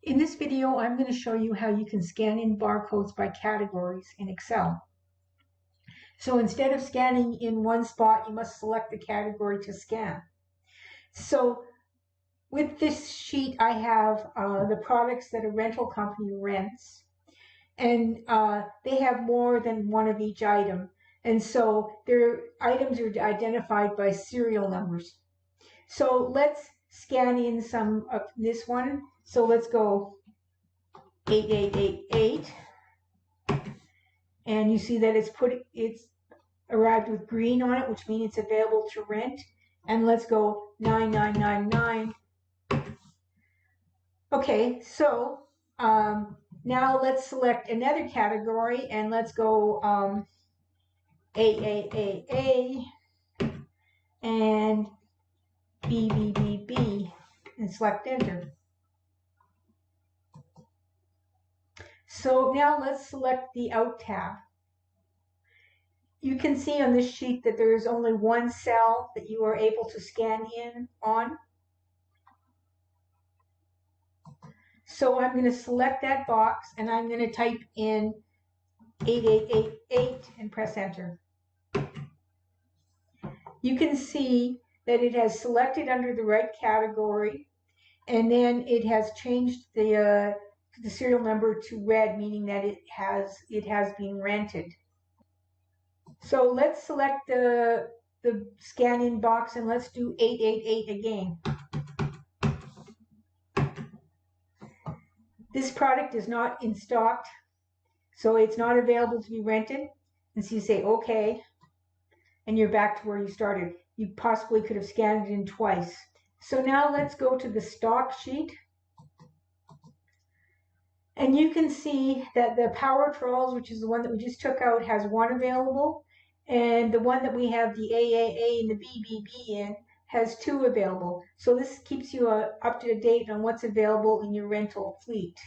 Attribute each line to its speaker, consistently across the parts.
Speaker 1: In this video, I'm going to show you how you can scan in barcodes by categories in Excel. So instead of scanning in one spot, you must select the category to scan. So with this sheet, I have the products that a rental company rents, and they have more than one of each item. And so their items are identified by serial numbers. So let's scan in some of this one. So let's go 8888, and you see that it's arrived with green on it, which means it's available to rent. And let's go 9999. Okay, so now let's select another category and let's go AAAA and BBBB and select enter. So now let's select the Out tab. You can see on this sheet that there is only one cell that you are able to scan in on. So I'm going to select that box and I'm going to type in 8888 and press enter. You can see that it has selected under the right category, and then it has changed the serial number to red, meaning that it has been rented. So let's select the scan in box and let's do 888 again. This product is not in stock, so it's not available to be rented. And so you say okay, and you're back to where you started. You possibly could have scanned it in twice. So now let's go to the stock sheet. And you can see that the power trolls, which is the one that we just took out, has one available. And the one that we have the AAA and the BBB in has two available. So this keeps you up to date on what's available in your rental fleet.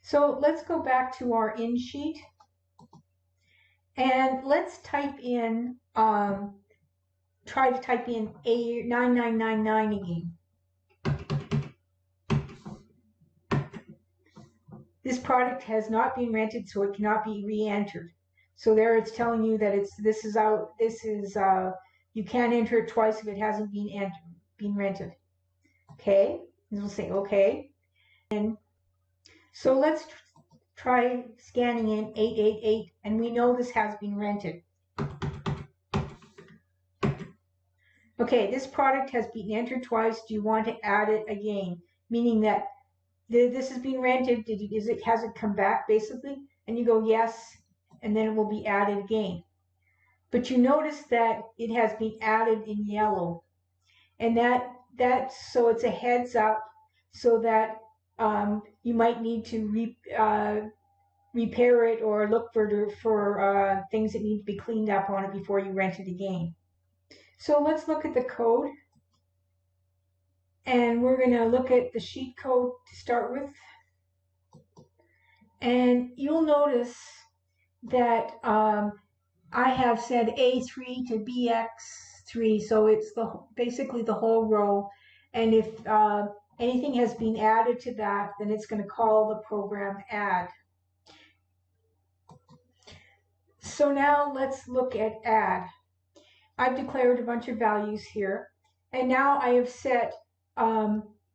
Speaker 1: So let's go back to our in sheet. And let's type in, try to type in 9999 again. This product has not been rented, so it cannot be re-entered. So there it's telling you that this is you can't enter it twice if it hasn't been rented. Okay, and we'll say okay. And so let's try scanning in 888, and we know this has been rented. Okay, this product has been entered twice. Do you want to add it again? Meaning that this has been rented. Has it come back basically? And you go yes, and then it will be added again. But you notice that it has been added in yellow, and so it's a heads up, so that you might need to repair it or look for things that need to be cleaned up on it before you rent it again. So let's look at the code. And we're going to look at the sheet code to start with. And you'll notice that I have said A3 to BX3, so it's basically the whole row. And if anything has been added to that, then it's going to call the program add. So now let's look at add. I've declared a bunch of values here, and now I have set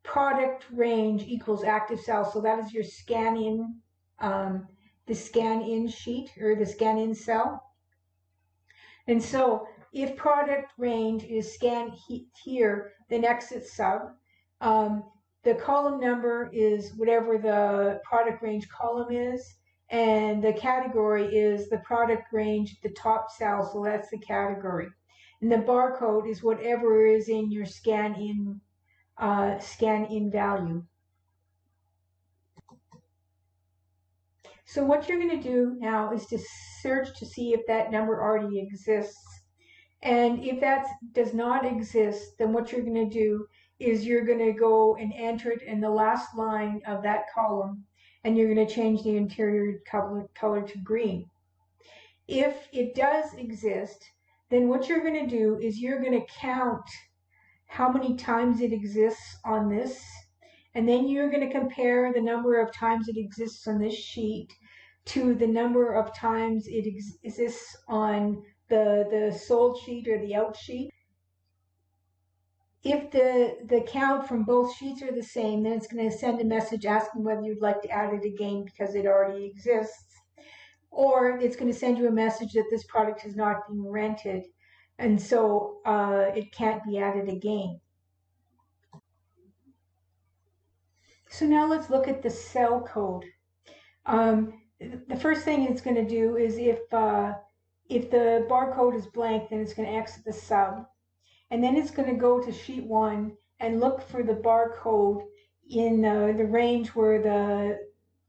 Speaker 1: product range equals ActiveCell, so that is your scan in, the scan in sheet or the scan in cell. And so if product range is scanned here, then exit sub. The column number is whatever the product range column is, and the category is the product range, the top cell, so that's the category. And the barcode is whatever is in your scan in value. So what you're going to do now is to search to see if that number already exists. And if that does not exist, then what you're going to do is you're going to go and enter it in the last line of that column, and you're going to change the interior color to green. If it does exist, then what you're going to do is you're going to count how many times it exists on this, And then you're going to compare the number of times it exists on this sheet to the number of times it exists on the sold sheet or the out sheet. If the count from both sheets are the same, then it's going to send a message asking whether you'd like to add it again because it already exists. Or it's going to send you a message that this product is not being rented, and so it can't be added again. So now let's look at the cell code. The first thing it's going to do is if the barcode is blank, then it's going to exit the sub. And then it's going to go to sheet 1 and look for the barcode in the range where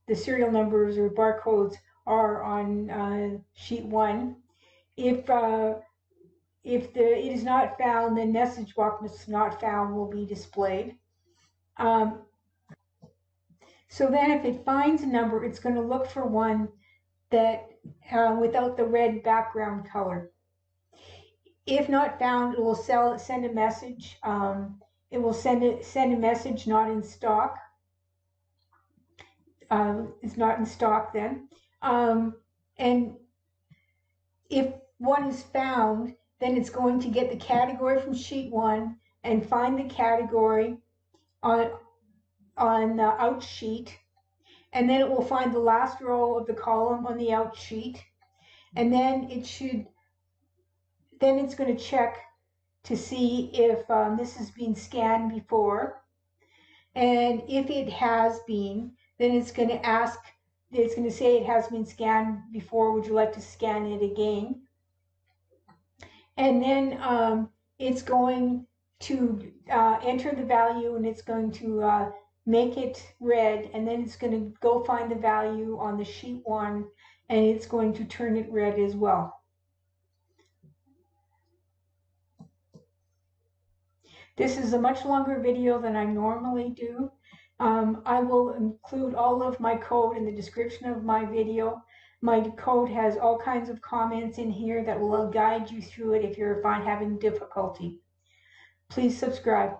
Speaker 1: the serial numbers or barcodes are on sheet 1. If it is not found, then message box not found will be displayed. So then if it finds a number, it's going to look for one that without the red background color. If not found, it will send a message. It will send a message not in stock. It's not in stock then. And if one is found, then it's going to get the category from sheet 1 and find the category on the out sheet, and then it will find the last row of the column on the out sheet, and then it's going to check to see if this has been scanned before, and if it has been, then it's going to say it has been scanned before, would you like to scan it again? And then it's going to enter the value, and it's going to make it red, and then it's going to go find the value on the sheet 1, and it's going to turn it red as well. This is a much longer video than I normally do. I will include all of my code in the description of my video. My code has all kinds of comments in here that will guide you through it if you're having difficulty. Please subscribe.